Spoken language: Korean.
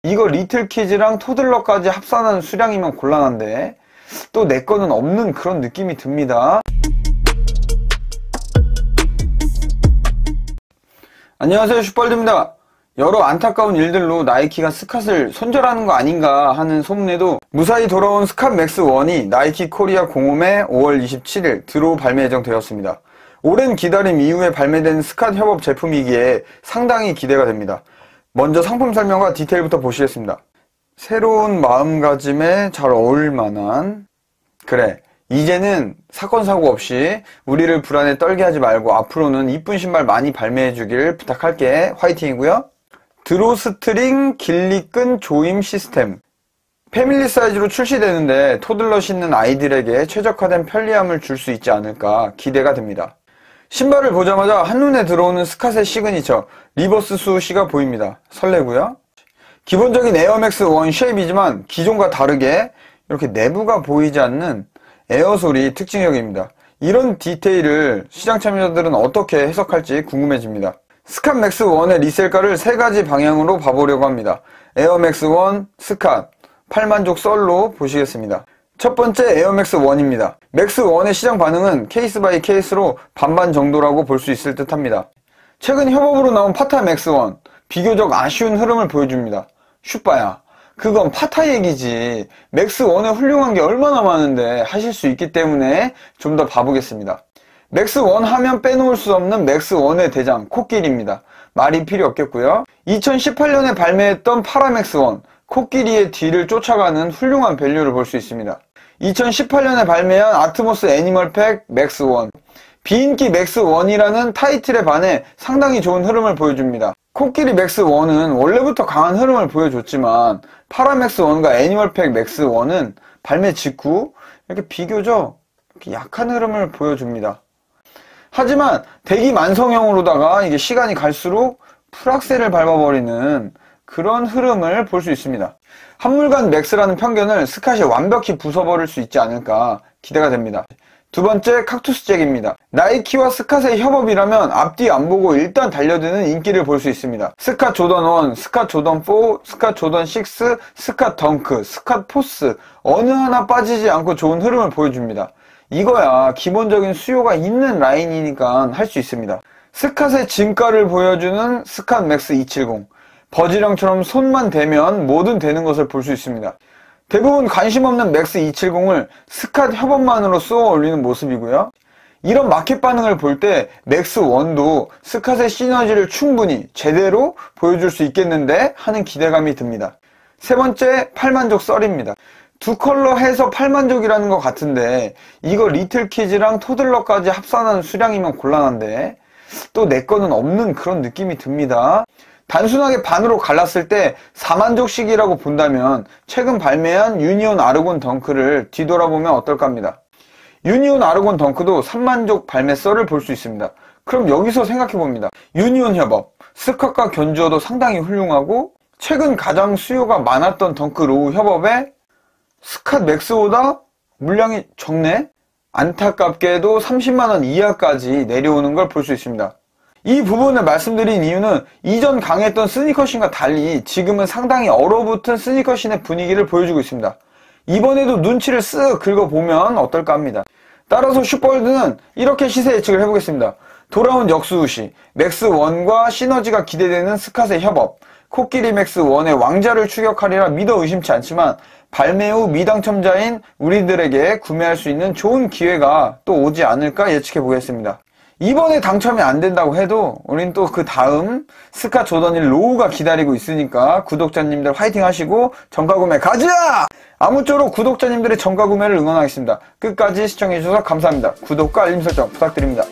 이거 리틀키즈랑 토들러까지 합산한 수량이면 곤란한데 또 내 거는 없는 그런 느낌이 듭니다. 안녕하세요, 슈퍼월드입니다. 여러 안타까운 일들로 나이키가 스캇을 손절하는 거 아닌가 하는 소문에도 무사히 돌아온 스캇 맥스 1이 나이키 코리아 공홈에 5월 27일 드로우 발매 예정되었습니다. 오랜 기다림 이후에 발매된 스캇 협업 제품이기에 상당히 기대가 됩니다. 먼저 상품 설명과 디테일부터 보시겠습니다. 새로운 마음가짐에 잘 어울릴만한, 그래, 이제는 사건 사고 없이 우리를 불안에 떨게 하지 말고 앞으로는 이쁜 신발 많이 발매해 주길 부탁할게. 화이팅이고요. 드로스트링 길리끈 조임 시스템. 패밀리 사이즈로 출시되는데 토들러 신는 아이들에게 최적화된 편리함을 줄 수 있지 않을까 기대가 됩니다. 신발을 보자마자 한눈에 들어오는 스캇의 시그니처 리버스 수시가 보입니다. 설레고요. 기본적인 에어맥스 1 쉐입이지만 기존과 다르게 이렇게 내부가 보이지 않는 에어솔이 특징적입니다. 이런 디테일을 시장 참여자들은 어떻게 해석할지 궁금해집니다. 스캇 맥스 1의 리셀가를 세 가지 방향으로 봐보려고 합니다. 에어맥스 1, 스캇, 팔만족 썰로 보시겠습니다. 첫 번째 에어맥스 1입니다. 맥스 1의 시장 반응은 케이스 바이 케이스로 반반 정도라고 볼 수 있을 듯 합니다. 최근 협업으로 나온 파타 맥스 1, 비교적 아쉬운 흐름을 보여줍니다. 슈빠야, 그건 파타 얘기지. 맥스 1에 훌륭한 게 얼마나 많은데 하실 수 있기 때문에 좀 더 봐보겠습니다. 맥스 1 하면 빼놓을 수 없는 맥스 1의 대장, 코끼리입니다. 말이 필요 없겠고요. 2018년에 발매했던 파라맥스 1, 코끼리의 뒤를 쫓아가는 훌륭한 밸류를 볼 수 있습니다. 2018년에 발매한 아트모스 애니멀팩 맥스 1, 비인기 맥스 1이라는 타이틀에 반해 상당히 좋은 흐름을 보여줍니다. 코끼리 맥스 1은 원래부터 강한 흐름을 보여줬지만 파라맥스 1과 애니멀팩 맥스 1은 발매 직후 이렇게 비교적 이렇게 약한 흐름을 보여줍니다. 하지만 대기만성형으로다가 이게 시간이 갈수록 풀악셀을 밟아버리는 그런 흐름을 볼 수 있습니다. 한물간 맥스라는 편견을 스캇이 완벽히 부숴버릴 수 있지 않을까 기대가 됩니다. 두 번째, 칵투스 잭입니다. 나이키와 스캇의 협업이라면 앞뒤 안 보고 일단 달려드는 인기를 볼 수 있습니다. 스캇 조던 1, 스캇 조던 4, 스캇 조던 6, 스캇 덩크, 스캇 포스 어느 하나 빠지지 않고 좋은 흐름을 보여줍니다. 이거야 기본적인 수요가 있는 라인이니까 할 수 있습니다. 스캇의 진가를 보여주는 스캇 맥스 270, 버지랑처럼 손만 대면 뭐든 되는 것을 볼 수 있습니다. 대부분 관심 없는 맥스 270을 스캇 협업만으로 쏘아 올리는 모습이고요. 이런 마켓 반응을 볼 때 맥스 1도 스캇의 시너지를 충분히 제대로 보여줄 수 있겠는데 하는 기대감이 듭니다. 세 번째, 팔만족 썰입니다. 두 컬러 해서 팔만족이라는 것 같은데 이거 리틀키즈랑 토들러까지 합산한 수량이면 곤란한데 또 내 거는 없는 그런 느낌이 듭니다. 단순하게 반으로 갈랐을 때 4만족씩이라고 본다면 최근 발매한 유니온 아르곤 덩크를 뒤돌아보면 어떨까 합니다. 유니온 아르곤 덩크도 3만족 발매 썰을 볼 수 있습니다. 그럼 여기서 생각해봅니다. 유니온 협업, 스캇과 견주어도 상당히 훌륭하고 최근 가장 수요가 많았던 덩크 로우 협업에 스캇 맥스보다 물량이 적네? 안타깝게도 30만원 이하까지 내려오는 걸 볼 수 있습니다. 이 부분을 말씀드린 이유는 이전 강했던 스니커신과 달리 지금은 상당히 얼어붙은 스니커신의 분위기를 보여주고 있습니다. 이번에도 눈치를 쓱 긁어보면 어떨까 합니다. 따라서 슈퍼월드는 이렇게 시세 예측을 해보겠습니다. 돌아온 역수우시, 맥스 1과 시너지가 기대되는 스캇의 협업, 코끼리 맥스 1의 왕자를 추격하리라 믿어 의심치 않지만 발매 후 미당첨자인 우리들에게 구매할 수 있는 좋은 기회가 또 오지 않을까 예측해 보겠습니다. 이번에 당첨이 안 된다고 해도 우린 또 그 다음 스캇 조던 1 로우가 기다리고 있으니까 구독자님들 화이팅 하시고 정가 구매 가자! 아무쪼록 구독자님들의 정가 구매를 응원하겠습니다. 끝까지 시청해주셔서 감사합니다. 구독과 알림 설정 부탁드립니다.